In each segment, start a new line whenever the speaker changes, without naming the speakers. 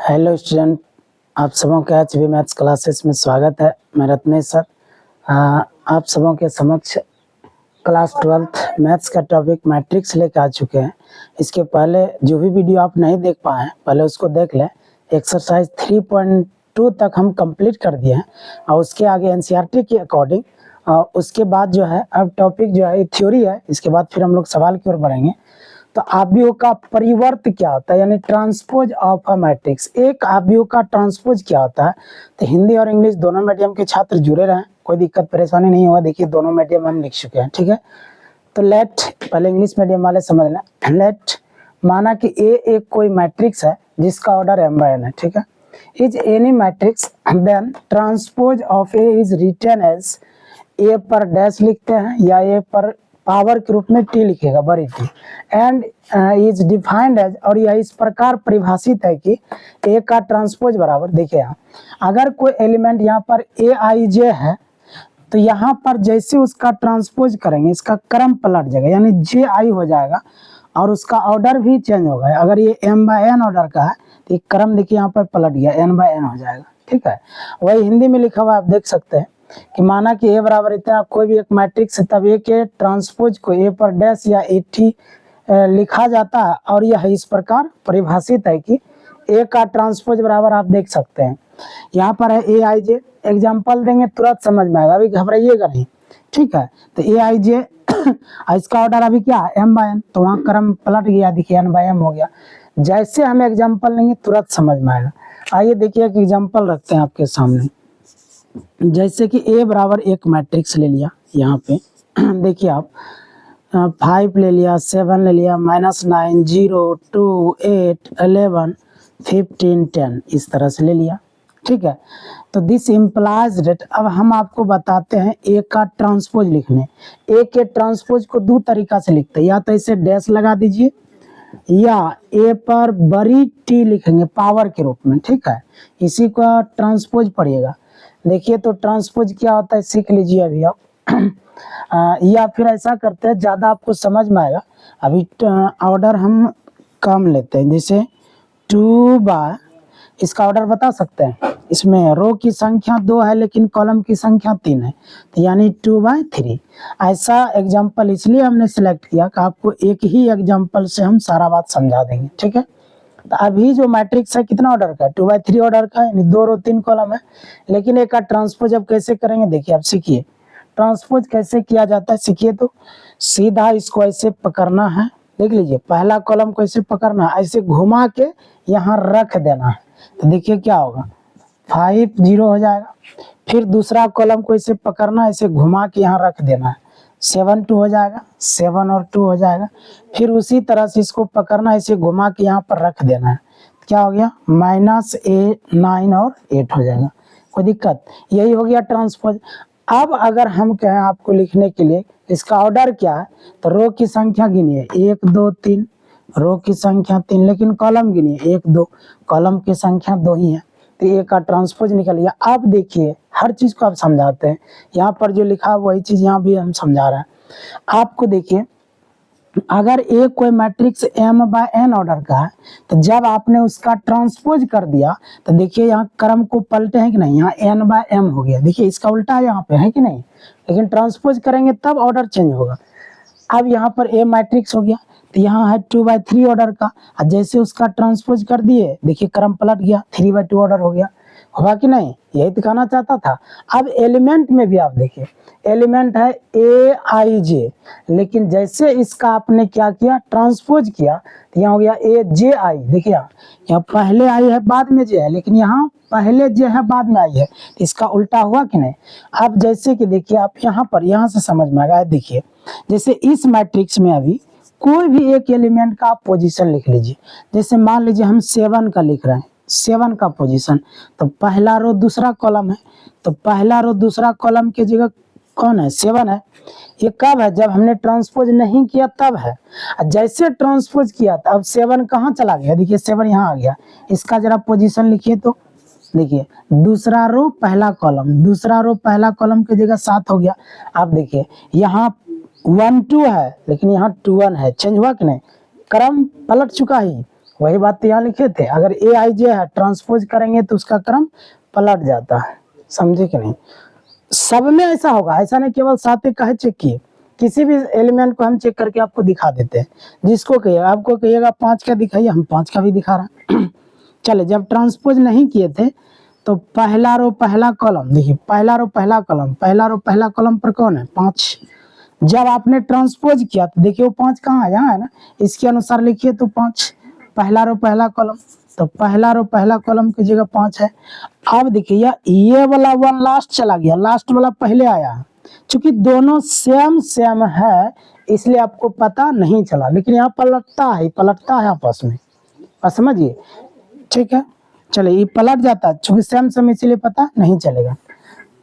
Hello student, आप सबों का एच बी मैथ्स क्लासेस में स्वागत है। मैं रत्नेश सर आप सबों के समक्ष क्लास 12th मैथ्स का टॉपिक मैट्रिक्स लेकर आ चुके हैं। इसके पहले जो भी वीडियो आप नहीं देख पाए हैं पहले उसको देख लें। एक्सरसाइज 3.2 तक हम कंप्लीट कर दिए हैं और उसके आगे एनसीईआरटी के अकॉर्डिंग उसके बाद जो है अब टॉपिक जो है थ्योरी है। इसके बाद फिर हम लोग सवाल की ओर बढ़ेंगे। तो आव्यूह का परिवर्त क्या होता है, यानी ट्रांसपोज ऑफ अ मैट्रिक्स। एक आव्यूह का ट्रांसपोज क्या होता है। तो हिंदी और इंग्लिश दोनों मीडियम के छात्र जुड़े रहें, कोई दिक्कत परेशानी नहीं होगा। देखिए दोनों मीडियम हम लिख चुके हैं, ठीक है। तो लेट, पहले इंग्लिश मीडियम वाले समझ लें। लेट माना कि ए एक कोई मैट्रिक्स है जिसका ऑर्डर m by n है, ठीक है। Is any matrix then transpose of A is written as, A पर डैश लिखते हैं या ए पर पावर के रूप में टी लिखेगा, बड़ी T, and is defined as, और यह इस प्रकार परिभाषित है कि ए का ट्रांसपोज बराबर, देखिए यहाँ अगर कोई एलिमेंट यहाँ पर ए आई जे है तो यहाँ पर जैसे उसका ट्रांसपोज करेंगे इसका क्रम पलट जाएगा, यानी जे आई हो जाएगा और उसका ऑर्डर भी चेंज होगा। अगर ये m by n ऑर्डर का है तो ये क्रम देखिए यहाँ पर पलट गया, n by n हो जाएगा, ठीक है। वही हिंदी में लिखा हुआ आप देख सकते हैं कि माना कि ए बराबर इतना कोई भी एक मैट्रिक्स है, तब ए के ट्रांसपोज को ए पर डैश या ए टी लिखा जाता है और यह इस प्रकार परिभाषित है कि ए का ट्रांसपोज बराबर, आप देख सकते हैं यहाँ पर है ए आई जे। एग्जाम्पल देंगे तुरंत समझ में आएगा, अभी घबराइएगा नहीं, ठीक है। तो ए आई जे इसका ऑर्डर अभी क्या है m by n, तो वहाँ क्रम पलट गया, देखिए n by m हो गया। जैसे हम एग्जाम्पल लेंगे तुरंत समझ में आएगा। आइए देखिए एक एग्जाम्पल रखते हैं आपके सामने। जैसे कि ए बराबर एक मैट्रिक्स ले लिया यहाँ पे देखिए आप 5 ले लिया, 7 ले लिया, -9, 0, 2, 8, 11, 15, 10 इस तरह से ले लिया, ठीक है। तो दिस इम्प्लाइज डेट, अब हम आपको बताते हैं ए का ट्रांसपोज लिखने। ए के ट्रांसपोज को दो तरीका से लिखते हैं, या तो इसे डैश लगा दीजिए या ए पर बड़ी टी लिखेंगे पावर के रूप में, ठीक है। इसी का ट्रांसपोज पढ़िएगा। देखिए तो ट्रांसपोज क्या होता है सीख लीजिए अभी आप या फिर ऐसा करते हैं ज़्यादा आपको समझ में आएगा। अभी ऑर्डर हम कम लेते हैं, जैसे 2 बाय, इसका ऑर्डर बता सकते हैं। इसमें रो की संख्या 2 है लेकिन कॉलम की संख्या 3 है, तो यानी 2/3। ऐसा एग्जाम्पल इसलिए हमने सिलेक्ट किया कि आपको एक ही एग्जाम्पल से हम सारा बात समझा देंगे, ठीक है। तो अभी जो मैट्रिक्स है कितना ऑर्डर का है, 2/3 ऑर्डर का है, यानी 2 रो 3 कॉलम है। लेकिन एक का ट्रांसपोज अब कैसे करेंगे, देखिए आप सीखिए ट्रांसपोज कैसे किया जाता है। सीखिए तो सीधा इसको ऐसे पकड़ना है, देख लीजिए पहला कॉलम को ऐसे पकड़ना है, ऐसे घुमा के यहाँ रख देना है, तो देखिए क्या होगा 5 0 हो जाएगा। फिर दूसरा कॉलम को ऐसे पकड़ना, ऐसे घुमा के यहाँ रख देना है, 7 2 हो जाएगा, 7 और 2 हो जाएगा। फिर उसी तरह से इसको पकड़ना, ऐसे घुमा के यहाँ पर रख देना है, क्या हो गया -9 और 8 हो जाएगा। कोई दिक्कत, यही हो गया ट्रांसपोज। अब अगर हम कहें आपको लिखने के लिए इसका ऑर्डर क्या है, तो रो की संख्या गिनिए 1 2 3, रो की संख्या 3, लेकिन कॉलम गिनिए 1 2, कॉलम की संख्या 2 ही है, तो ए का ट्रांसपोज निकल गया। अब देखिए हर चीज को आप समझाते हैं, यहाँ पर जो लिखा है वही चीज यहाँ भी हम समझा रहे हैं आपको। देखिए अगर ए कोई matrix m by n order का है, तो जब आपने उसका ट्रांसपोज कर दिया तो देखिए यहाँ क्रम को पलटे हैं कि नहीं, यहाँ n by m हो गया, देखिए इसका उल्टा यहाँ पे है कि नहीं, लेकिन ट्रांसपोज करेंगे तब ऑर्डर चेंज होगा। अब यहाँ पर ए मैट्रिक्स हो गया, तो यहाँ है 2/3 ऑर्डर का, और जैसे उसका ट्रांसपोज कर दिए देखिए क्रम पलट गया, 3/2 ऑर्डर हो गया, होगा कि नहीं, यही दिखाना चाहता था। अब एलिमेंट में भी आप देखिए एलिमेंट है ए आई जे, लेकिन जैसे इसका आपने क्या किया ट्रांसपोज किया तो यहाँ हो गया ए जे आई। देखिए यहाँ पहले आई है बाद में जे है, लेकिन यहाँ पहले जे है बाद में आई है, तो इसका उल्टा हुआ कि नहीं। अब जैसे कि देखिए आप यहाँ पर, यहाँ से समझ में आएगा। देखिए जैसे इस मैट्रिक्स में अभी कोई भी एक एलिमेंट का आप पोजीशन लिख लीजिए। जैसे मान लीजिए हम 7 का लिख रहे हैं, 7 का पोजीशन, तो पहला रो दूसरा कॉलम है, तो पहला रो दूसरा कॉलम की जगह कौन है, 7 है। ये कब है, जब हमने ट्रांसपोज नहीं किया तब है। जैसे ट्रांसपोज किया था अब 7 कहाँ चला गया, देखिए 7 यहाँ आ गया। इसका जरा पोजीशन लिखिए तो देखिए दूसरा रो पहला कॉलम, दूसरा रो पहला कॉलम की जगह 7 हो गया। आप देखिए यहाँ 1 2 है लेकिन यहाँ 2 1 है, चेंज हुआ कि नहीं, क्रम पलट चुका ही। वही बात तो यहाँ लिखे थे। अगर ए आई जे है ट्रांसपोज करेंगे तो उसका क्रम पलट जाता है, समझे कि नहीं। सब में ऐसा होगा, ऐसा नहीं केवल 7 कहे चेक किए, किसी भी एलिमेंट को हम चेक करके आपको दिखा देते हैं। जिसको कहिएगा, आपको कहिएगा 5 का दिखाइए, हम 5 का भी दिखा रहे हैं। चले, जब ट्रांसपोज नहीं किए थे तो पहला रो पहला कॉलम, देखिए पहला रो पहला कॉलम, पहला रो पहला कॉलम पर कौन है 5। जब आपने ट्रांसपोज किया तो देखिए वो 5 कहाँ है, यहाँ है ना, इसके अनुसार लिखिए तो 5 पहला रो पहला कॉलम, तो पहला रो पहला कॉलम की जगह 5 है। अब देखिए ये वाला 1 लास्ट चला गया, लास्ट वाला पहले आया, चूंकि दोनों सेम सेम है इसलिए आपको पता नहीं चला, लेकिन यहाँ पलटता है आपस में, समझिए, ठीक है। चलिए ये पलट जाता है, चूंकि सेम सेम इसलिए पता नहीं चलेगा।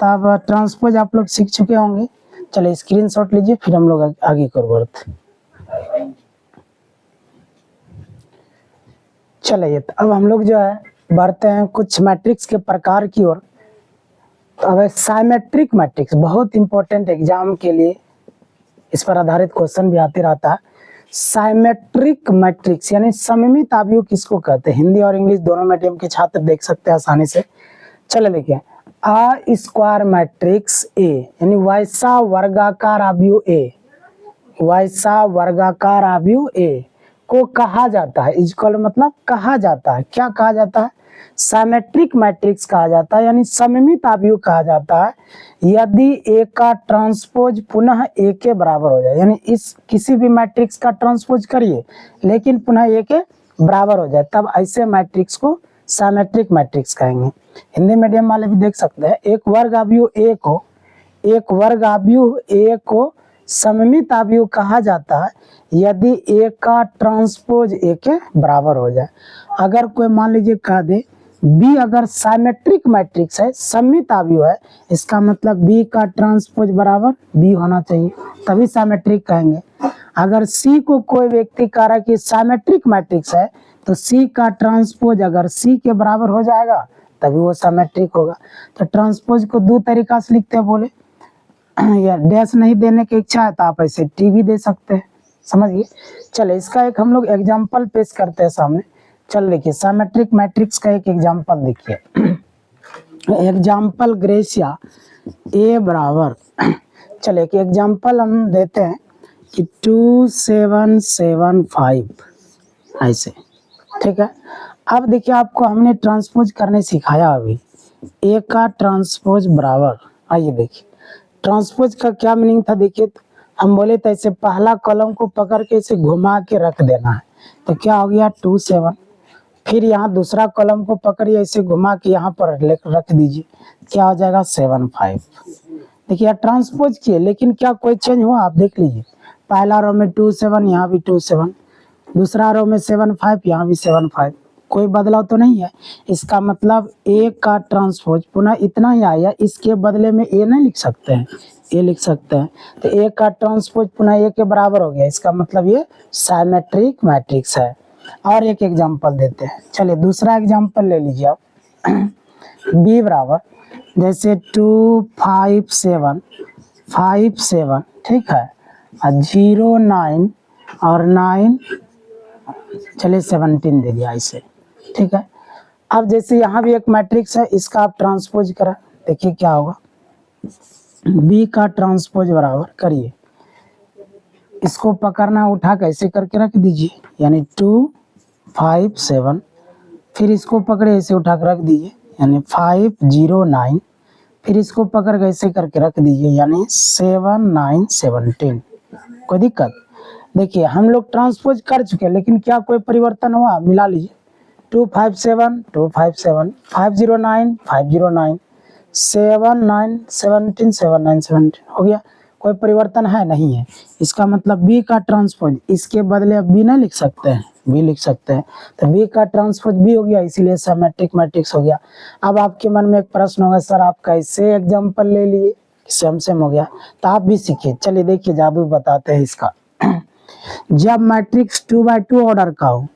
तब ट्रांसपोज आप लोग सीख चुके होंगे। चलिए स्क्रीनशॉट लीजिए, फिर हम लोग आगे कर बढ़ते। चलिए अब हम लोग जो है बढ़ते हैं कुछ मैट्रिक्स के प्रकार की ओर। अब साइमेट्रिक मैट्रिक्स बहुत इंपॉर्टेंट एग्जाम के लिए, इस पर आधारित क्वेश्चन भी आते रहता है। साइमेट्रिक मैट्रिक्स यानी सममित आव्यूह किसको कहते हैं, हिंदी और इंग्लिश दोनों मीडियम के छात्र देख सकते हैं आसानी से। चले देखिए, आ स्क्वायर मैट्रिक्स ए यानी वैसा वर्गाकार आव्यूह ए, वैसा वर्गाकार आव्यूह ए को कहा जाता है, इक्वल मतलब कहा जाता है, क्या कहा जाता है, साइमेट्रिक मैट्रिक्स कहा जाता है, यानी सममित आव्यूह कहा जाता है यदि ए का ट्रांसपोज पुनः ए के बराबर हो जाए। यानी इस किसी भी मैट्रिक्स का ट्रांसपोज करिए लेकिन पुनः ए के बराबर हो जाए, तब ऐसे मैट्रिक्स को साइमेट्रिक मैट्रिक्स कहेंगे। हिंदी मीडियम वाले भी देख सकते हैं। एक वर्ग आव्यूह ए को सममित आव्यूह कहा जाता है यदि ए का ट्रांसपोज ए के बराबर हो जाए। अगर कोई मान लीजिए कह दे बी अगर साइमेट्रिक मैट्रिक्स है, सममित आव्यूह है, इसका मतलब बी का ट्रांसपोज बराबर बी होना चाहिए, तभी साइमेट्रिक कहेंगे। अगर सी को कोई व्यक्ति कह रहा है कि साइमेट्रिक मैट्रिक्स है तो सी का ट्रांसपोज अगर सी के बराबर हो जाएगा तभी वो साइमेट्रिक होगा। तो ट्रांसपोज को 2 तरीका से लिखते हैं, बोले या डैश नहीं देने की इच्छा है तो आप ऐसे टी भी दे सकते हैं, समझिए। चले इसका एक हम लोग एग्जाम्पल पेश करते हैं सामने। चल देखिए साइमेट्रिक मैट्रिक्स का एक एग्जाम्पल देखिए। एग्जाम्पल ग्रेसिया ए बराबर, चले एक एग्जाम्पल हम देते हैं कि 2775 ऐसे, ठीक है। अब देखिए आपको हमने ट्रांसपोज करने सिखाया अभी, ए का ट्रांसपोज बराबर, आइए देखिए ट्रांसपोज का क्या मीनिंग था। देखिए हम बोले तो ऐसे पहला कॉलम को पकड़ के इसे घुमा के रख देना है, तो क्या हो गया 27, फिर यहाँ दूसरा कॉलम को पकड़िए ऐसे घुमा के यहाँ पर रख दीजिए, क्या हो जाएगा 75। देखिए ट्रांसपोज किए लेकिन क्या कोई चेंज हुआ, आप देख लीजिए, पहला रो में 27, यहाँ भी 27, दूसरा रो में 75, यहाँ भी 75, कोई बदलाव तो नहीं है। इसका मतलब ए का ट्रांसपोज पुनः इतना ही आया, इसके बदले में ए नहीं लिख सकते हैं, ए लिख सकते हैं, तो ए का ट्रांसपोज पुनः ए के बराबर हो गया, इसका मतलब ये साइमेट्रिक मैट्रिक्स है। और एक एग्जांपल देते हैं, चलिए दूसरा एग्जांपल ले लीजिए आप। बी बराबर जैसे 25757, ठीक है, 0 9 और 9, चलिए 17 दे दिया इसे, ठीक है। अब जैसे यहाँ भी एक मैट्रिक्स है, इसका आप ट्रांसपोज करा, देखिए क्या होगा, बी का ट्रांसपोज बराबर करिए, इसको पकड़ना उठा कैसे करके रख दीजिए, यानी 257, फिर इसको पकड़े ऐसे उठा कर रख दीजिए यानी 509, फिर इसको पकड़ के ऐसे करके रख दीजिए यानी 7917। कोई दिक्कत? देखिए हम लोग ट्रांसपोज कर चुके हैं लेकिन क्या कोई परिवर्तन हुआ, मिला लीजिए 257 257, 509 509, 79 17 79 17, हो गया, कोई परिवर्तन है नहीं है। इसका मतलब बी का ट्रांसपोज, इसके बदले अब बी नहीं लिख सकते हैं, बी लिख सकते हैं, तो बी का ट्रांसपोज बी हो गया, इसीलिए सिमेट्रिक मैट्रिक्स हो गया। अब आपके मन में एक प्रश्न होगा, सर आप कैसे एग्जांपल ले लिए, सेम सेम हो गया, तो आप भी सीखिए। चलिए देखिए जादू बताते हैं इसका। जब मैट्रिक्स 2x2 ऑर्डर का हो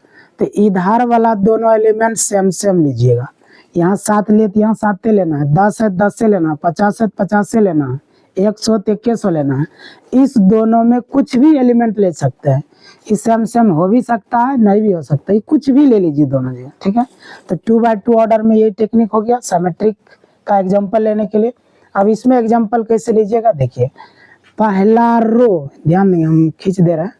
तो इधर वाला दोनों एलिमेंट सेम सेम लीजिएगा, यहाँ 7 ले तो यहाँ 7 लेना है, 10 है 10 से लेना, 50 है 50 से लेना है, एक्स हो तो इक्कीस हो लेना है। इस दोनों में कुछ भी एलिमेंट ले सकते हैं, इस सेम हो भी सकता है, नहीं भी हो सकता है, कुछ भी ले लीजिए दोनों जगह, ठीक है। तो 2x2 ऑर्डर में यही टेक्निक हो गया सिमेट्रिक का एग्जांपल लेने के लिए। अब इसमें एग्जांपल कैसे लीजिएगा, देखिए पहला रो, ध्यान देंगे हम खींच दे रहे हैं,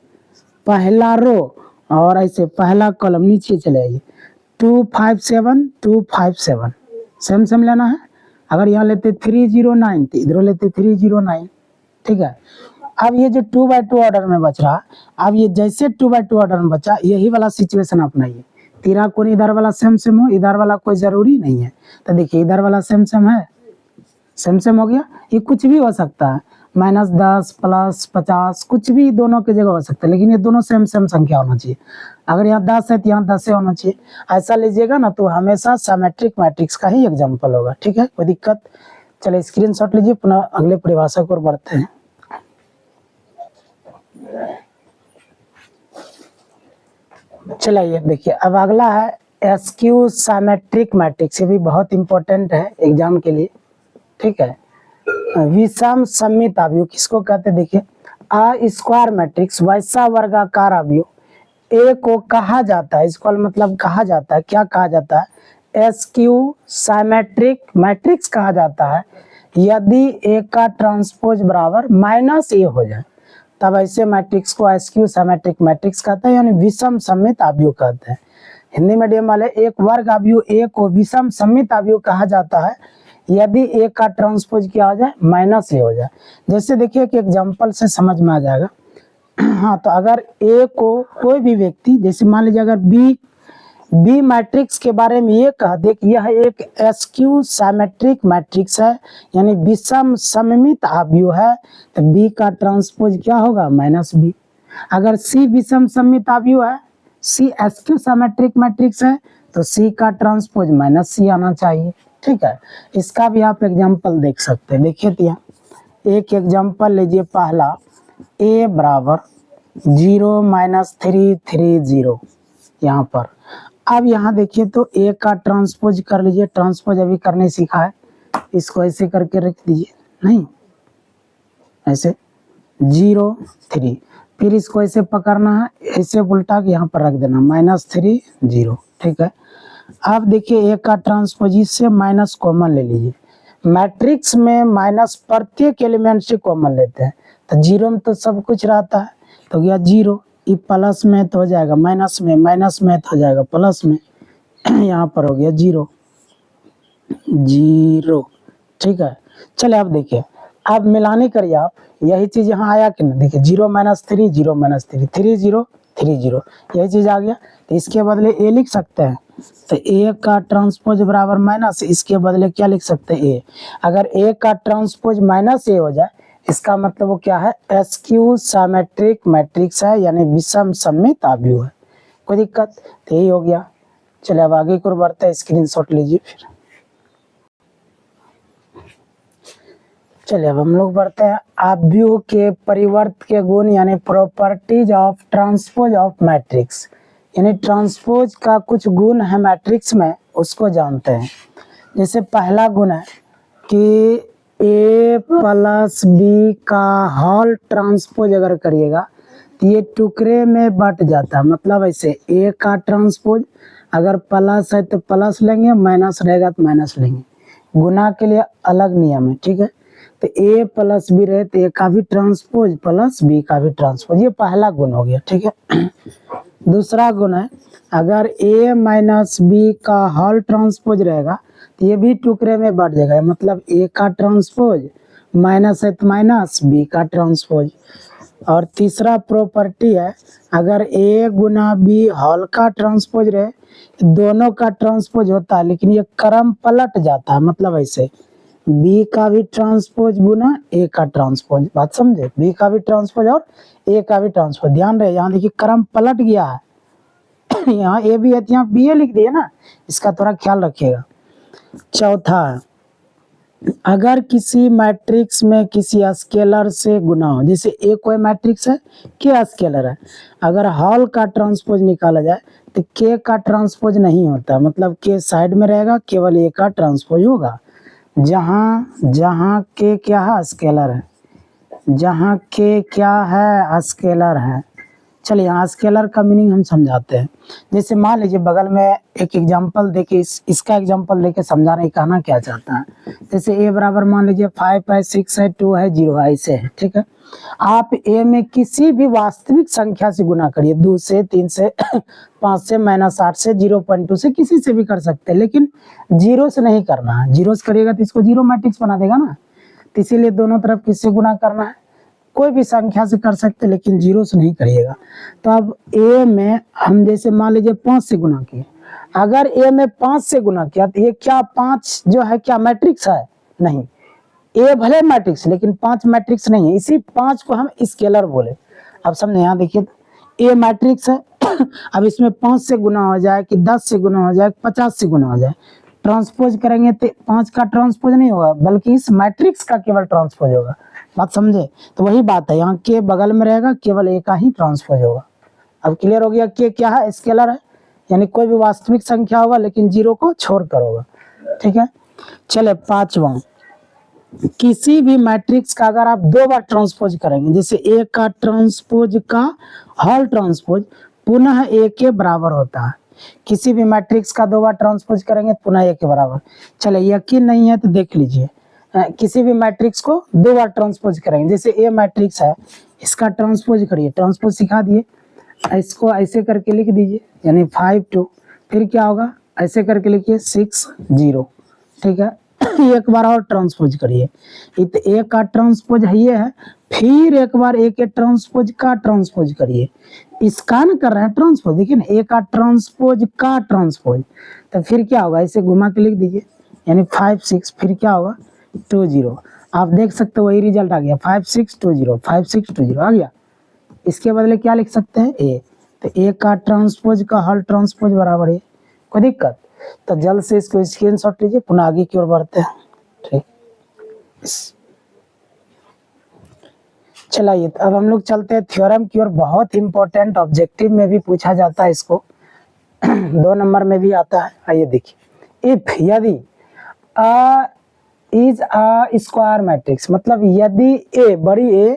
पहला रो और ऐसे पहला कॉलम नीचे चले आइए, 2 5 7 2 5 7 सेम लेना है। अगर यहाँ लेते 309 तो इधर लेते 309, ठीक है। अब ये जो 2x2 ऑर्डर में बच रहा, अब ये जैसे 2x2 ऑर्डर में बचा, यही वाला सिचुएशन अपनाइए। तीरा कोण इधर वाला सेम हो, इधर वाला कोई जरूरी नहीं है। तो देखिए इधर वाला सेम है, सेम हो गया। ये कुछ भी हो सकता है, -10 +50 कुछ भी दोनों की जगह हो सकता है, लेकिन ये दोनों सेम संख्या होना चाहिए। अगर यहाँ 10 है तो यहाँ 10 होना चाहिए। ऐसा लीजिएगा ना तो हमेशा सिमेट्रिक मैट्रिक्स का ही एग्जाम्पल होगा, ठीक है, कोई दिक्कत। चलिए स्क्रीनशॉट लीजिए, पुनः अगले परिभाषा को बढ़ते हैं। चलिए देखिए अब अगला है एसक्यू सिमेट्रिक मैट्रिक्स। ये भी बहुत इंपॉर्टेंट है एग्जाम के लिए, ठीक है। विषम सममित अवयव किसको कहते हैं, देखिए अ स्क्वायर मैट्रिक्स वैसा वर्गाकार अवयव ए को कहा जाता है, इसको मतलब कहा जाता है, क्या कहा जाता है, एसक्यू सिमेट्रिक मैट्रिक्स कहा जाता है यदि ए का ट्रांसपोज बराबर -a हो जाए, तब ऐसे मैट्रिक्स को एसक्यू सिमेट्रिक मैट्रिक्स कहते हैं, यानी विषम सममित अवयव कहते हैं। हिंदी मीडियम वाले एक वर्ग अवयव ए को विषम सममित अवयव कहा जाता है यदि ए का ट्रांसपोज क्या हो जाए, -a हो जाए। जैसे देखिए कि एग्जांपल से समझ में आ जाएगा। हाँ, तो अगर ए को कोई भी व्यक्ति, जैसे मान लीजिए अगर बी मैट्रिक्स के बारे में ये कह दे कि यह एक एसक्यू सिमेट्रिक मैट्रिक्स है, यानी विषम सममित अवयव है, तो बी का ट्रांसपोज क्या होगा, -b। अगर सी विषम सममित अवयव है, सी एसक्यू सिमेट्रिक मैट्रिक्स है, तो सी का ट्रांसपोज -c आना चाहिए, ठीक है। इसका भी आप एग्जांपल देख सकते हैं। देखिए तो यहाँ एक एग्जांपल लीजिए, पहला a बराबर 0 -3 3 0 यहाँ पर। अब यहाँ देखिए तो a का ट्रांसपोज कर लीजिए, ट्रांसपोज अभी करने सीखा है, इसको ऐसे करके रख दीजिए, नहीं ऐसे 0 3, फिर इसको ऐसे पकड़ना है, ऐसे उल्टा के यहाँ पर रख देना -3 0, ठीक है। अब देखिए a का ट्रांसपोज से माइनस कॉमन ले लीजिए, मैट्रिक्स में माइनस प्रत्येक एलिमेंट से कॉमन लेते हैं, तो 0 में तो सब कुछ रहता है, तो गया 0, ये प्लस में तो हो जाएगा माइनस में, माइनस में तो हो जाएगा प्लस में, यहाँ पर हो गया 0 0, ठीक है। चले अब देखिए, अब मिलाने करिए आप, यही चीज यहाँ आया कि नहीं, देखिए 0 -3 0 -3 3 0 3 0, यही चीज आ गया। तो इसके बदले a लिख सकते हैं, तो a का ट्रांसपोज बराबर माइनस, इसके बदले क्या लिख सकते हैं, a। अगर a का ट्रांसपोज -a हो जाए, इसका मतलब वो क्या है, एसक्यू सिमेट्रिक मैट्रिक्स है, यानी विषम सममित अवयव है, कोई दिक्कत, तो यही हो गया। चलिए अब आगे को बढ़ते हैं, स्क्रीनशॉट लीजिए फिर। चलिए अब हम लोग बढ़ते हैं अवयव के परिवर्त के गुण, यानी properties of transpose of matrix, यानी ट्रांसपोज का कुछ गुण है मैट्रिक्स में, उसको जानते हैं। जैसे पहला गुण है कि a + b का होल ट्रांसपोज अगर करिएगा तो ये टुकड़े में बट जाता है, मतलब ऐसे a का ट्रांसपोज अगर प्लस है तो प्लस लेंगे, माइनस रहेगा तो माइनस लेंगे, गुना के लिए अलग नियम है, ठीक है। तो a + b रहे तो a का भी ट्रांसपोज प्लस b का भी ट्रांसपोज, ये पहला गुण हो गया, ठीक है। दूसरा गुण है, अगर a - b का होल ट्रांसपोज रहेगा तो ये भी टुकड़े में बढ़ जाएगा, मतलब a का ट्रांसपोज माइनस है तो माइनस, b का ट्रांसपोज। और तीसरा प्रॉपर्टी है, अगर a गुना b होल का ट्रांसपोज रहे, दोनों का ट्रांसपोज होता है, लेकिन ये क्रम पलट जाता है, मतलब ऐसे b का भी ट्रांसपोज गुना a का ट्रांसपोज, बात समझे, b का भी ट्रांसपोज और a का भी ट्रांसपोज। ध्यान रहे यहाँ देखिए क्रम पलट गया है, यहाँ a भी है तो यहाँ b लिख दिए ना, इसका थोड़ा ख्याल रखिएगा। चौथा, अगर किसी मैट्रिक्स में किसी स्केलर से गुना हो, जैसे a कोई मैट्रिक्स है, k स्केलर है, अगर होल का ट्रांसपोज निकाला जाए तो k का ट्रांसपोज नहीं होता, मतलब k साइड में रहेगा, केवल a का ट्रांसपोज होगा। जहाँ के क्या है, स्केलर है, जहाँ के क्या है, स्केलर है। चलिए यहाँ स्केलर का मीनिंग हम समझाते हैं। जैसे मान लीजिए बगल में एक एग्जांपल देके इसका एग्जांपल देके समझा रहे, कहना क्या चाहता है। जैसे a बराबर मान लीजिए 5 है, 6 है, 2 है, 0 है, ऐसे है, ठीक है। आप a में किसी भी वास्तविक संख्या से गुना करिए, 2 से, 3 से, 5 से, -8 से, 0.2 से, किसी से भी कर सकते हैं, लेकिन 0 से नहीं करना है। 0 से करिएगा तो इसको 0 मैट्रिक्स बना देगा ना, तो इसीलिए दोनों तरफ किससे गुना करना है, कोई भी संख्या से कर सकते, लेकिन 0 से नहीं करिएगा। तो अब a में हम जैसे मान लीजिए 5 से गुना किए, अगर a में 5 से गुना किया तो ये क्या 5 जो है क्या मैट्रिक्स है? नहीं, a भले मैट्रिक्स लेकिन 5 मैट्रिक्स नहीं है, इसी 5 को हम स्केलर बोले। अब समझे, यहाँ देखिए a मैट्रिक्स है अब इसमें 5 से गुना हो जाए कि 10 से गुना हो जाए, 50 से गुना हो जाए, ट्रांसपोज करेंगे तो 5 का ट्रांसपोज नहीं होगा, बल्कि इस मैट्रिक्स का केवल ट्रांसपोज होगा। बात समझे? तो वही बात है, यहाँ के बगल में रहेगा, केवल a का ही ट्रांसपोज होगा। अब क्लियर हो गया कि क्या है, स्केलर है, यानी कोई भी वास्तविक संख्या होगा लेकिन 0 को छोड़कर होगा, ठीक है। चले 5वां, किसी भी मैट्रिक्स का अगर आप 2 बार ट्रांसपोज करेंगे, जैसे a का ट्रांसपोज का होल ट्रांसपोज पुनः a के बराबर होता है। किसी भी मैट्रिक्स का 2 बार ट्रांसपोज करेंगे तो पुनः a के बराबर। चले यकीन नहीं है तो देख लीजिए, किसी भी मैट्रिक्स को 2 बार ट्रांसपोज करेंगे, जैसे a मैट्रिक्स है, इसका ट्रांसपोज करिए, ट्रांसपोज सिखा दिए, इसको ऐसे करके लिख दीजिए, यानी 5 2, फिर क्या होगा, ऐसे करके लिखिए 6 0, ठीक है। एक बार और ट्रांसपोज करिए, a का ट्रांसपोज है ये है, फिर एक बार a के ट्रांसपोज का ट्रांसपोज करिए, इसका न कर रहे हैं ट्रांसपोज, देखिए ना, a का ट्रांसपोज का ट्रांसपोज, तो फिर क्या होगा, इसे घुमा के लिख दीजिए, यानी 5 6, फिर क्या होगा 2 0। आप देख सकते हो वही रिजल्ट आ गया, 5 6 2 0, 5 6 2 0 आ गया। इसके बदले क्या लिख सकते हैं, a, तो a का ट्रांसपोज का होल ट्रांसपोज बराबर है, कोई दिक्कत? तो जल्द से इसको स्क्रीनशॉट लीजिए, पुनः आगे की ओर बढ़ते हैं, ठीक। चलिए अब हम लोग चलते हैं थ्योरम की ओर। बहुत इंपॉर्टेंट, ऑब्जेक्टिव में भी पूछा जाता है इसको 2 नंबर में भी आता है। आइए देखिए, इफ यदि इज अ स्क्वायर मैट्रिक्स, मतलब यदि a बड़ी a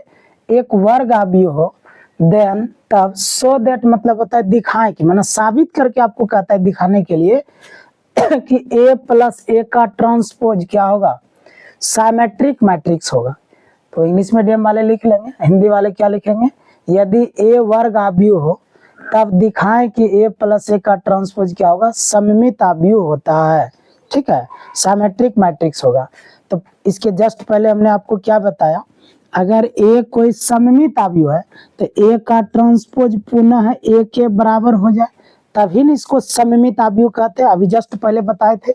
एक वर्ग अवयव हो, देन तब सो दैट मतलब होता है दिखाएं कि, मतलब साबित करके आपको कहता है दिखाने के लिए कि a प्लस a का ट्रांसपोज क्या होगा, सिमेट्रिक मैट्रिक्स होगा। तो इंग्लिश मीडियम वाले लिख लेंगे, हिंदी वाले क्या लिखेंगे, यदि a वर्ग अवयव हो तब दिखाएं कि a प्लस a का ट्रांसपोज क्या होगा, सममित अवयव होता है, ठीक है, सिमेट्रिक मैट्रिक्स होगा। तो इसके जस्ट पहले हमने आपको क्या बताया, अगर a कोई सममित अवयव है तो a का ट्रांसपोज पुनः a के बराबर हो जाए, तभी न इसको सममित अवयव कहते हैं, अभी जस्ट पहले बताए थे।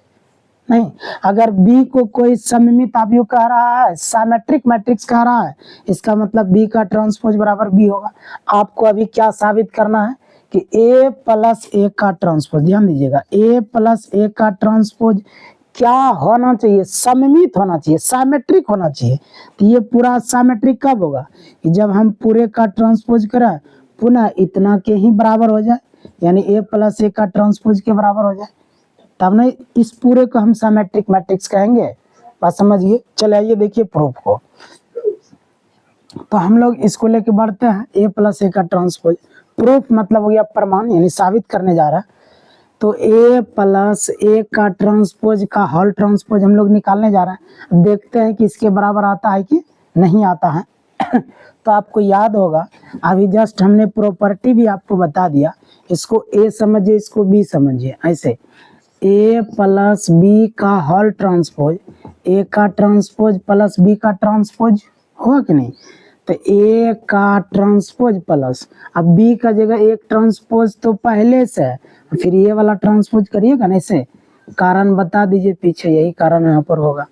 नहीं, अगर b को कोई सममित अवयव कह रहा है, सिमेट्रिक मैट्रिक्स कह रहा है, इसका मतलब b का ट्रांसपोज बराबर b होगा। आपको अभी क्या साबित करना है कि a प्लस a का ट्रांसपोज, ध्यान दीजिएगा, a प्लस a का ट्रांसपोज क्या होना चाहिए, सममित होना चाहिए, सिमेट्रिक होना चाहिए। तो ये पूरा सिमेट्रिक कब होगा, कि जब हम पूरे का ट्रांसपोज करें पुनः इतना के ही बराबर हो जाए, यानी a प्लस a का ट्रांसपोज के बराबर हो जाए, तब ना इस पूरे को हम सिमेट्रिक मैट्रिक्स कहेंगे। बात समझिए। चले आइए देखिए प्रूफ को। तो हम लोग इसको लेके बढ़ते हैं, a प्लस a का ट्रांसपोज, प्रूफ मतलब हो गया प्रमाण, यानी साबित करने जा रहा है। तो a प्लस a का ट्रांसपोज का होल ट्रांसपोज हम लोग निकालने जा रहे हैं, देखते हैं कि इसके बराबर आता है कि नहीं आता है। तो आपको याद होगा अभी जस्ट हमने प्रॉपर्टी भी आपको बता दिया, इसको a समझिए, इसको b समझिए, ऐसे a प्लस b का होल ट्रांसपोज, a का ट्रांसपोज प्लस b का ट्रांसपोज होगा कि नहीं, तो a का ट्रांसपोज प्लस, अब b का जगह एक ट्रांसपोज तो पहले से है, फिर ये वाला ट्रांसपोज करिएगा ना, ऐसे कारण बता दीजिए पीछे, यही कारण यहाँ पर होगा।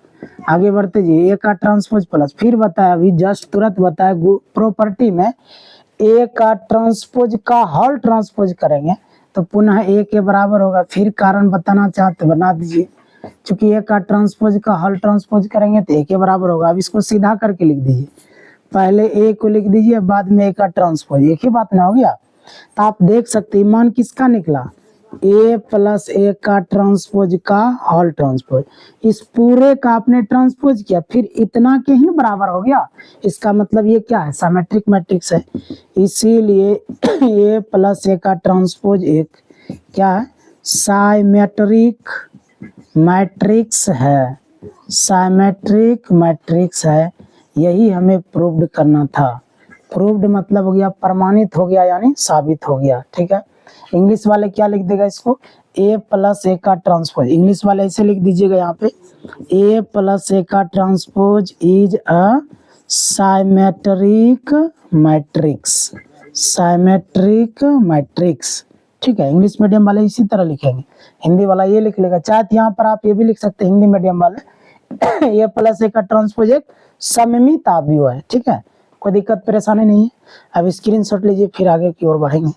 आगे बढ़ते जी, a का ट्रांसपोज प्लस, फिर बताया अभी जस्ट तुरंत बताया प्रॉपर्टी में a का ट्रांसपोज का होल ट्रांसपोज करेंगे तो पुनः a के बराबर होगा, फिर कारण बताना चाहते बना दीजिए, चूंकि a का ट्रांसपोज का होल ट्रांसपोज करेंगे तो a के बराबर होगा। अब इसको सीधा करके लिख दीजिए, पहले a को लिख दीजिए, बाद में a का ट्रांसपोज, एक ही बात ना हो गया। तो आप देख सकते हैं मान किसका निकला, ए प्लस ए का ट्रांसपोज का होल ट्रांसपोज, इस पूरे का आपने ट्रांसपोज किया फिर इतना के ही बराबर हो गया, इसका मतलब ये क्या है, सिमेट्रिक मैट्रिक्स है। इसीलिए ए प्लस ए का ट्रांसपोज एक क्या है, सिमेट्रिक मैट्रिक्स है, सिमेट्रिक मैट्रिक्स है। यही हमें प्रूव्ड करना था। प्रूव्ड मतलब हो गया प्रमाणित हो गया यानी साबित हो गया, ठीक है। इंग्लिश वाले क्या लिख देगा इसको, ए प्लस ए का ट्रांसपोज, इंग्लिश वाले ऐसे लिख दीजिएगा यहाँ पे, ए प्लस ए का transpose is a symmetric matrix, symmetric matrix, ठीक है। इंग्लिश मीडियम वाले इसी तरह लिखेंगे, हिंदी वाला ये लिख लेगा। चाहे यहाँ पर आप ये भी लिख सकते हैं हिंदी मीडियम वाले, ए प्लस ए का ट्रांसपोज एक सममित अवयव है, ठीक है, कोई दिक्कत परेशानी नहीं है। अब स्क्रीनशॉट लीजिए फिर आगे की ओर बढ़ेंगे।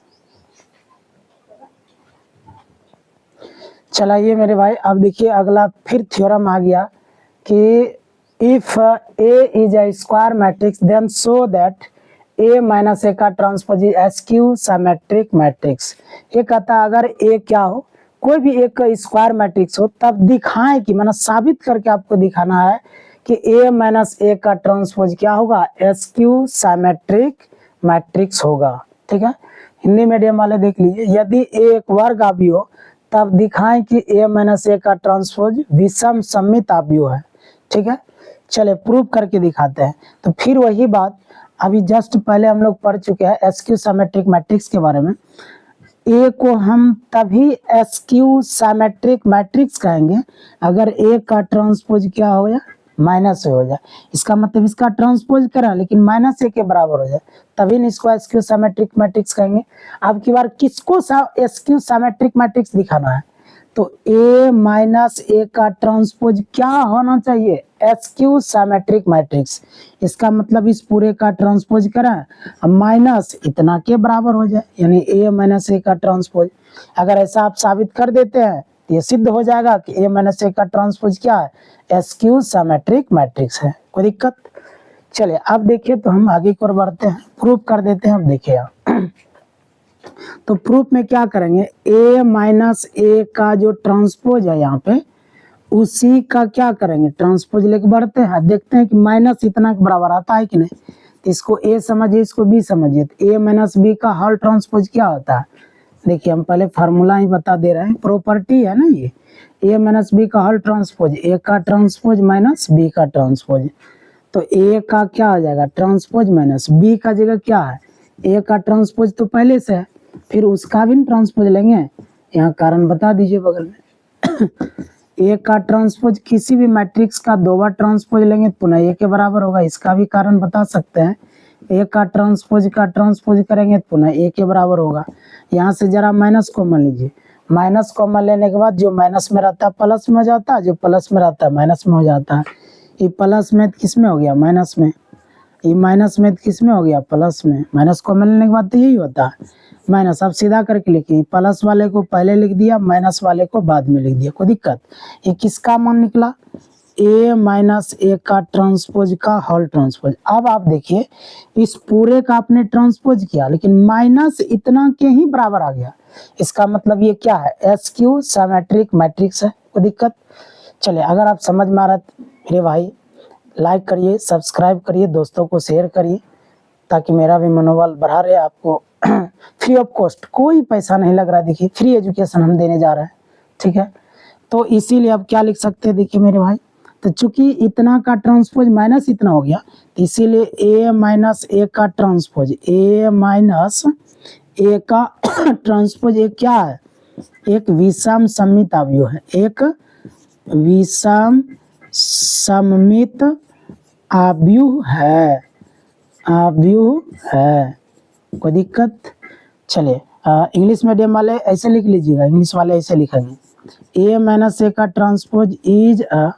चलाइए मेरे भाई, अब देखिए अगला फिर थ्योरम आ गया कि if A is a square matrix then so that A minus A का transpose is skew symmetric matrix. ये कहता है अगर ए क्या हो, कोई भी एक स्क्वायर मैट्रिक्स हो, तब दिखाएं कि माना साबित करके आपको दिखाना है कि ए माइनस ए का ट्रांसपोज क्या होगा, एसक्यू सिमेट्रिक मैट्रिक्स होगा, ठीक है। हिंदी मीडियम वाले देख लीजिए, यदि ए एक वर्ग अवयव हो तब दिखाएं कि ए माइनस ए का ट्रांसपोज विषम सममित अवयव है, ठीक है। चले प्रूव करके दिखाते हैं। तो फिर वही बात अभी जस्ट पहले हम लोग पढ़ चुके हैं एसक्यू सिमेट्रिक मैट्रिक्स के बारे में। ए को हम तभी एसक्यू सिमेट्रिक मैट्रिक्स कहेंगे अगर ए का ट्रांसपोज क्या हो जाए, माइनस ए हो जाए। इसका मतलब इसका ट्रांसपोज करा लेकिन माइनस ए के बराबर हो जाए, तभी इसको एसक्यू सिमेट्रिक मैट्रिक्स कहेंगे। अब की बार किसको एसक्यू सिमेट्रिक मैट्रिक्स दिखाना है, तो ए माइनस ए का ट्रांसपोज क्या होना चाहिए, एसक्यू सिमेट्रिक मैट्रिक्स। इसका मतलब इस पूरे का ट्रांसपोज करें माइनस इतना के बराबर हो जाए, यानी ए माइनस ए का ट्रांसपोज। अगर ऐसा आप साबित कर देते हैं तो ये सिद्ध हो जाएगा कि ए माइनस ए का ट्रांसपोज क्या है, एसक्यू सिमेट्रिक मैट्रिक्स है। कोई दिक्कत? चलिए अब देखिए तो हम आगे की ओर बढ़ते हैं, प्रूफ कर देते हैं। अब देखिए आप तो प्रूफ में क्या करेंगे, ए माइनस ए का जो ट्रांसपोज है यहाँ पे उसी का क्या करेंगे, ट्रांसपोज लेके बढ़ते हैं, देखते हैं कि माइनस इतना के बराबर आता है कि नहीं। तो इसको ए समझिए, इसको बी समझिए। तो ए माइनस बी का होल ट्रांसपोज क्या होता है, देखिए हम पहले फार्मूला ही बता दे रहे हैं, प्रॉपर्टी है ना ये, ए माइनस बी का होल ट्रांसपोज, ए का ट्रांसपोज माइनस बी का ट्रांसपोज। तो ए का क्या हो जाएगा, ट्रांसपोज माइनस बी का जगह क्या है, ए का ट्रांसपोज तो पहले से है, फिर उसका भी ट्रांसपोज लेंगे। यहाँ कारण बता दीजिए बगल में ए का ट्रांसपोज किसी भी मैट्रिक्स का दो बार ट्रांसपोज लेंगे पुनः ए के बराबर होगा, इसका भी कारण बता सकते हैं। ए का ट्रांसपोज करेंगे पुनः ए के बराबर होगा। यहाँ से जरा माइनस कॉमन लीजिए, माइनस कॉमन लेने के बाद जो माइनस में रहता है प्लस में हो जाता है, जो प्लस में रहता है माइनस में हो जाता है। ये प्लस में किस में हो गया, माइनस में, ये माइनस में किस में हो गया, प्लस में। माइनस कॉमन लेने के बाद तो यही होता है माइनस। अब सीधा करके लिखिए, प्लस वाले को पहले लिख दिया, माइनस वाले को बाद में लिख दिया, कोई दिक्कत। ये किसका मान निकला, ए माइनस ए का ट्रांसपोज का होल ट्रांसपोज। अब आप देखिए इस पूरे का आपने ट्रांसपोज किया लेकिन माइनस इतना के ही बराबर आ गया, इसका मतलब ये क्या है, एसक्यू सिमेट्रिक मैट्रिक्स है। कोई दिक्कत? चलिए अगर आप समझ में आ रहा है मेरे भाई लाइक करिए, सब्सक्राइब करिए, दोस्तों को शेयर करिए ताकि मेरा भी मनोबल बढ़ा रहे। आपको फ्री ऑफ कॉस्ट, कोई पैसा नहीं लग रहा है, देखिए फ्री एजुकेशन हम देने जा रहे हैं, ठीक है। तो इसीलिए आप क्या लिख सकते हैं, देखिए मेरे भाई, तो चूंकि इतना का ट्रांसपोज माइनस इतना हो गया तो इसीलिए ए माइनस ए का ट्रांसपोज, ए माइनस ए का ट्रांसपोज एक क्या है, एक विषम सममित अवयव है, एक विषम सममित अवयव है, अवयव है। कोई दिक्कत? चलिए इंग्लिश मीडियम वाले ऐसे लिख लीजिएगा, इंग्लिश वाले ऐसे लिखेंगे, ए माइनस ए का transpose is a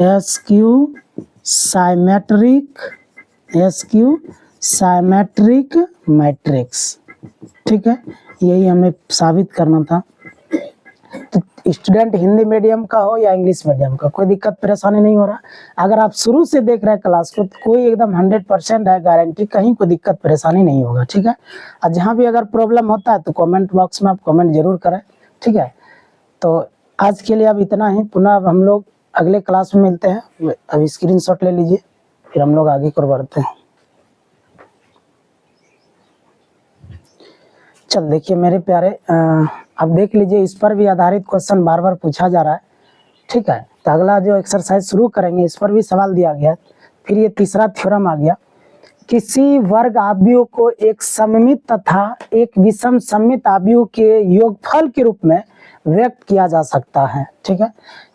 SQ symmetric, SQ symmetric matrix, ठीक है। यही हमें साबित करना था। तो स्टूडेंट हिंदी मीडियम का हो या इंग्लिश मीडियम का, कोई दिक्कत परेशानी नहीं हो रहा। अगर आप शुरू से देख रहे हैं क्लास को तो कोई एकदम 100% है गारंटी, कहीं कोई दिक्कत परेशानी नहीं होगा, ठीक है। और जहाँ भी अगर प्रॉब्लम होता है तो कमेंट बॉक्स में आप कमेंट जरूर करें, ठीक है। तो आज के लिए अब इतना ही, पुनः अब हम लोग अगले क्लास में मिलते हैं। अभी स्क्रीनशॉट ले लीजिए, फिर हम लोग आगे को बढ़ते हैं। चल देखिए मेरे प्यारे, अब देख लीजिए, इस पर भी आधारित क्वेश्चन बार बार पूछा जा रहा है, ठीक है। तो अगला जो एक्सरसाइज शुरू करेंगे इस पर भी सवाल दिया गया। फिर ये तीसरा थ्योरम आ गया, किसी वर्ग आव्यूह को एक सममित तथा एक विषम सममित आव्यूह के योगफल के रूप में व्यक्त किया जा सकता है, ठीक है।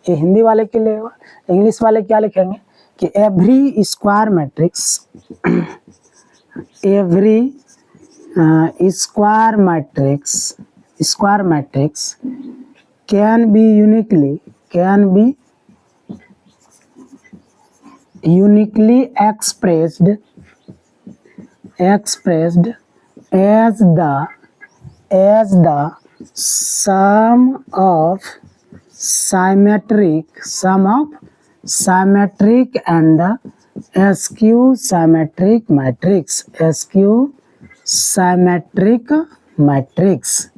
ये हिंदी वाले के लिए। इंग्लिश वाले क्या लिखेंगे कि every square matrix, every square matrix can be uniquely expressed as the sum of symmetric and skew symmetric matrix.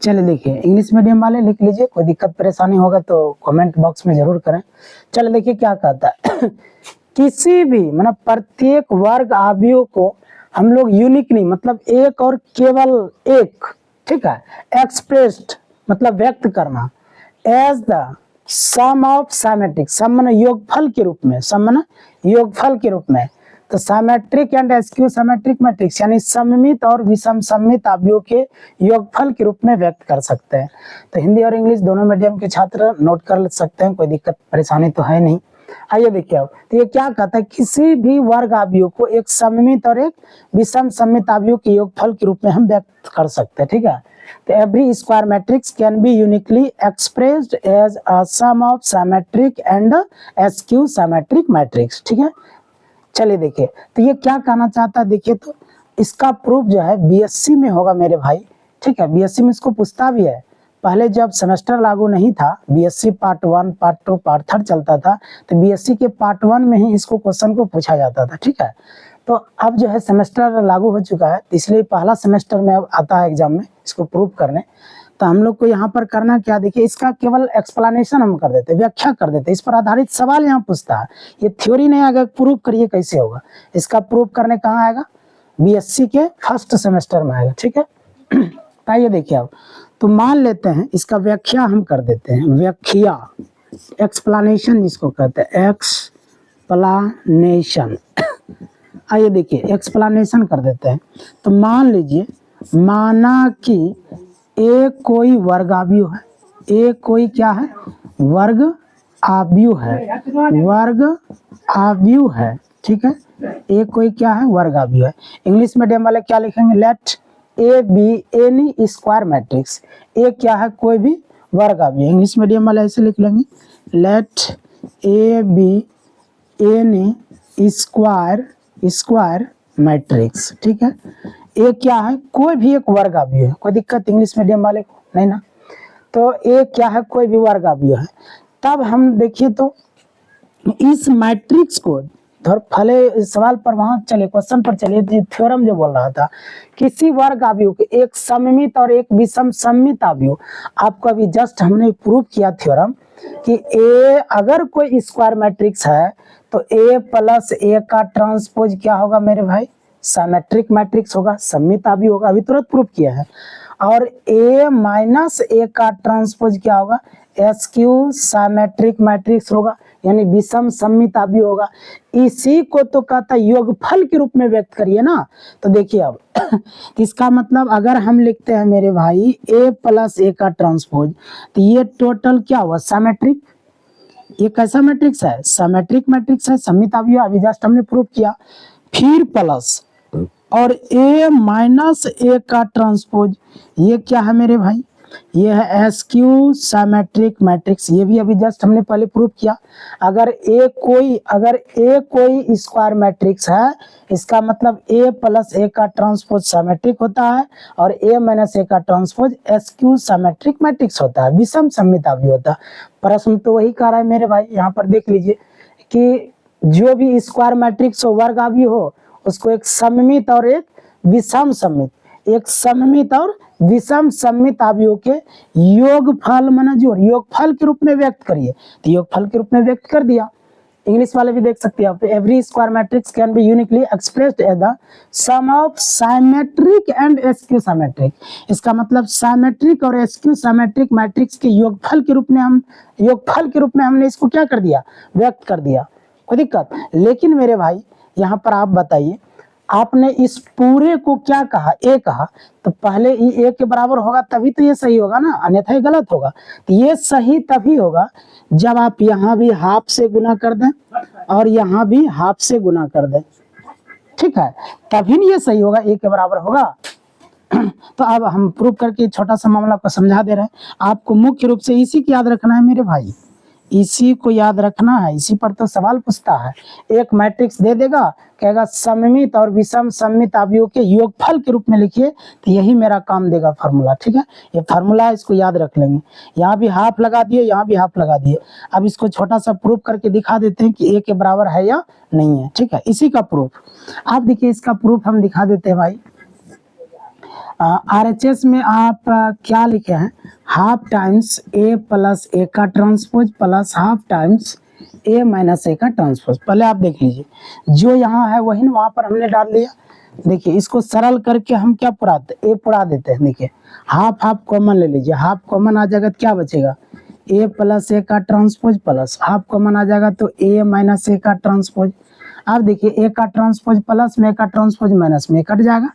चलिए देखिए, इंग्लिश मीडियम वाले लिख लीजिए, कोई दिक्कत परेशानी होगा तो कमेंट बॉक्स में जरूर करें। चलिए देखिए क्या कहता है किसी भी मतलब प्रत्येक वर्ग आव्यूह को हम लोग यूनिकली मतलब एक और केवल एक, ठीक है, एक्सप्रेस्ड मतलब व्यक्त करना, as the sum of symmetric, sum माने योगफल के रूप में, सम माने योगफल के रूप में, तो symmetric and skew symmetric matrix यानी सममित और विषम सममित आव्यूह के योगफल के रूप में व्यक्त कर सकते हैं। तो हिंदी और इंग्लिश दोनों मीडियम के छात्र नोट कर सकते हैं, कोई दिक्कत परेशानी तो है नहीं। आइए देखिए, अब तो ये क्या कहता है, किसी भी वर्ग आव्यूह को एक सममित और एक विषम सममित आव्यूह के योगफल के रूप में हम व्यक्त कर सकते हैं, ठीक है। तो every square matrix can be uniquely expressed as a sum of symmetric and skew symmetric matrix, ठीक है। चलिए देखिए, तो ये क्या कहना चाहता है, देखिए तो इसका प्रूफ जो है बीएससी में होगा मेरे भाई, ठीक है। बीएससी में इसको पूछता भी है। पहले जब सेमेस्टर लागू नहीं था, बीएससी पार्ट 1 पार्ट 2 पार्ट 3 चलता था, तो बीएससी के पार्ट 1 में ही इसको क्वेश्चन को पूछा जाता था, ठीक है। तो अब जो है सेमेस्टर लागू हो चुका है, इसलिए पहला सेमेस्टर में अब आता है एग्जाम में इसको प्रूव करने। तो हम लोग को यहाँ पर करना क्या, देखिए इसका केवल एक्सप्लेनेशन हम कर देते, व्याख्या कर देते, इस पर आधारित सवाल यहाँ पूछता है। ये थ्योरी नहीं आएगा, प्रूव करिए कैसे होगा। इसका प्रूव करने कहाँ आएगा, बीएससी के फर्स्ट सेमेस्टर में आएगा, ठीक है। आइए देखिए, अब तो मान लेते हैं इसका व्याख्या हम कर देते हैं, व्याख्या एक्सप्लेनेशन जिसको कहते हैं, एक्सप्लेनेशन। आइए देखिए एक्सप्लेनेशन कर देते हैं। तो मान लीजिए, माना कि एक कोई वर्ग आव्यूह है, एक कोई क्या है, वर्ग आव्यूह है, वर्ग आव्यूह है, ठीक है। एक कोई क्या है, वर्ग आव्यूह है। इंग्लिश मीडियम वाले क्या लिखेंगे, let A be any square matrix. A क्या है, कोई भी वर्ग आव्यूह। इंग्लिश मीडियम वाले ऐसे लिख लेंगे, let A be any square matrix, ठीक है। ए क्या है, कोई भी एक वर्ग आव्यूह है, कोई दिक्कत इंग्लिश मीडियम वाले को नहीं ना। तो ए क्या है, कोई भी वर्ग आव्यूह है। तब हम देखिए तो इस मैट्रिक्स को फले सवाल पर वहां चले, क्वेश्चन पर चलिए, थ्योरम जो बोल रहा था, किसी वर्ग आव्यूह के एक सममित और एक विषम सममित आव्यूह, आपको अभी जस्ट हमने प्रूव किया थ्योरम कि ए अगर कोई स्क्वायर मैट्रिक्स है तो ए प्लस ए का ट्रांसपोज क्या होगा मेरे भाई, सिमेट्रिक मैट्रिक्स होगा, सममित आव्यूह होगा, अभी तुरंत प्रूफ किया है। और ए माइनस ए का ट्रांसपोज क्या होगा, स्क्यू सिमेट्रिक मैट्रिक्स होगा, यानी विषम सममित आव्यूह होगा। इसी को तो कहता है योगफल के रूप में व्यक्त करिए ना। तो देखिए अब इसका मतलब अगर हम लिखते हैं मेरे भाई ए प्लस ए का ट्रांसपोज, तो ये टोटल क्या हुआ, सिमेट्रिक। ये कैसा मैट्रिक्स है, सिमेट्रिक मैट्रिक्स है, सममित आव्यूह, अभी जस्ट हमने प्रूव किया। फिर प्लस और ए माइनस ए का ट्रांसपोज, ये क्या है मेरे भाई, ये है स्क्यू सिमेट्रिक मैट्रिक्स, ये भी अभी जस्ट हमने पहले प्रूव किया। अगर ए कोई स्क्वायर मैट्रिक्स है, इसका मतलब ए प्लस ए का ट्रांसपोज सिमेट्रिक होता है और ए माइनस ए का ट्रांसपोज स्क्यू सिमेट्रिक मैट्रिक्स होता है, विषम सममित आव्यूह होता है। प्रश्न तो वही कह रहा है मेरे भाई, यहाँ पर देख लीजिए कि जो भी स्क्वायर मैट्रिक्स हो, वर्ग आव्यूह हो, उसको एक सममित और एक विषम सममित, एक सममित और विषम सममित अवयवों के योगफल माना जोड़, योगफल के रूप में व्यक्त करिए, तो योगफल के रूप में व्यक्त कर दिया। इंग्लिश वाले भी देख सकते हैं आप, every square matrix can be uniquely expressed as the sum of symmetric and skew symmetric. इसका मतलब साइमेट्रिक और एस्क्यू साइमेट्रिक मैट्रिक्स के योगफल के रूप में हमने इसको क्या कर दिया, व्यक्त कर दिया। कोई दिक्कत? लेकिन मेरे भाई यहाँ पर आप बताइए, आपने इस पूरे को क्या कहा, ए कहा, तो पहले ये ए के बराबर होगा तभी तो ये सही होगा ना, अन्यथा ये गलत होगा। तो ये सही तभी होगा जब आप यहाँ भी हाफ से गुना कर दें और यहाँ भी हाफ से गुना कर दें, ठीक है, तभी नहीं ये सही होगा, ए के बराबर होगा। तो अब हम प्रूव करके छोटा सा मामला को समझा दे रहे हैं। आपको मुख्य रूप से इसी को याद रखना है मेरे भाई, इसी को याद रखना है, इसी पर तो सवाल पूछता है। एक मैट्रिक्स दे देगा, कहेगा सममित और विषम सममित अवयवों के योगफल के रूप में लिखिए, तो यही मेरा काम देगा फार्मूला, ठीक है। ये फार्मूला इसको याद रख लेंगे। यहाँ भी हाफ लगा दिए, यहाँ भी हाफ लगा दिए। अब इसको छोटा सा प्रूफ करके दिखा देते हैं कि ए के बराबर है या नहीं है, ठीक है। इसी का प्रूफ आप देखिए, इसका प्रूफ हम दिखा देते हैं भाई। RHS में आप क्या लिखे हैं, हाफ टाइम्स ए प्लस ए का transpose plus half times A minus A का ट्रांसपोज। पहले आप देख लीजिए, जो यहाँ है वही वहां पर हमने डाल दिया। देखिए इसको सरल करके हम क्या पुराते, ए पुरा देते हैं। देखिए हाफ हाफ कॉमन ले लीजिए, हाफ कॉमन आ जाएगा तो क्या बचेगा, ए प्लस ए का ट्रांसपोज प्लस हाफ कॉमन आ जाएगा तो ए माइनस ए का ट्रांसपोज। अब देखिए ए का ट्रांसपोज प्लस में, ए का ट्रांसपोज माइनस में, कट जाएगा।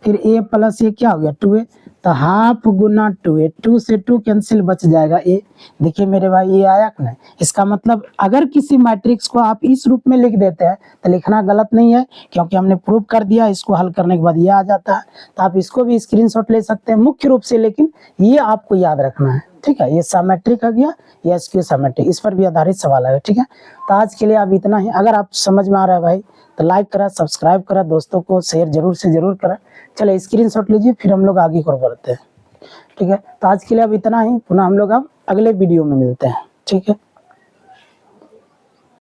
फिर ए प्लस ये क्या हो गया 2a, तो हाफ गुना 2a, 2 से 2 कैंसिल, बच जाएगा ए। देखिए मेरे भाई ये आया कि नहीं। इसका मतलब अगर किसी मैट्रिक्स को आप इस रूप में लिख देते हैं तो लिखना गलत नहीं है, क्योंकि हमने प्रूव कर दिया। इसको हल करने के बाद ये आ जाता है, तो आप इसको भी स्क्रीनशॉट ले सकते हैं मुख्य रूप से, लेकिन ये आपको याद रखना है, ठीक है। ये साइमेट्रिक आ गया, ये एस्क्यू साइमेट्रिक, इस पर भी आधारित सवाल है, ठीक है। तो आज के लिए अब इतना ही। अगर आप समझ में आ रहा है भाई तो लाइक करा, सब्सक्राइब करा, दोस्तों को शेयर जरूर से जरूर करा। चले स्क्रीनशॉट लीजिए, फिर हम लोग आगे को बढ़ते हैं, ठीक है। तो आज के लिए अब इतना ही। पुनः हम लोग अब अगले वीडियो में मिलते हैं, ठीक है।